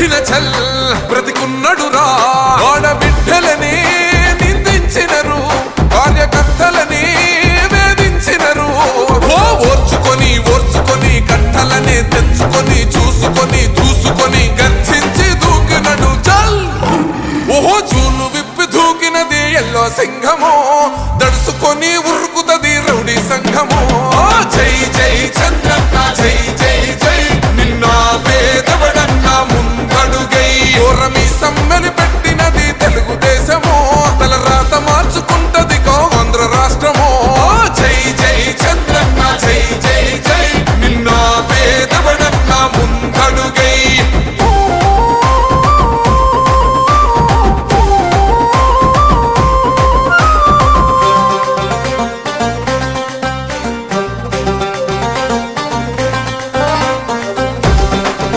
కొట్టిన చల్ బ్రతికున్నడురా ఆడబిడ్డలని నిందించినరు కార్యకర్తలని వేధించినరు ఓర్చుకొని ఓర్చుకొని కట్టలనే తెచ్చుకొని చూసుకొని దూసుకొని గర్జించి దూకినడు చల్ ఓహో చూలు విప్పి దూకినది ఎల్లో సింహము దడుసుకొని ఉరుకుతది రౌడీ సంఘము జై జై చంద్ర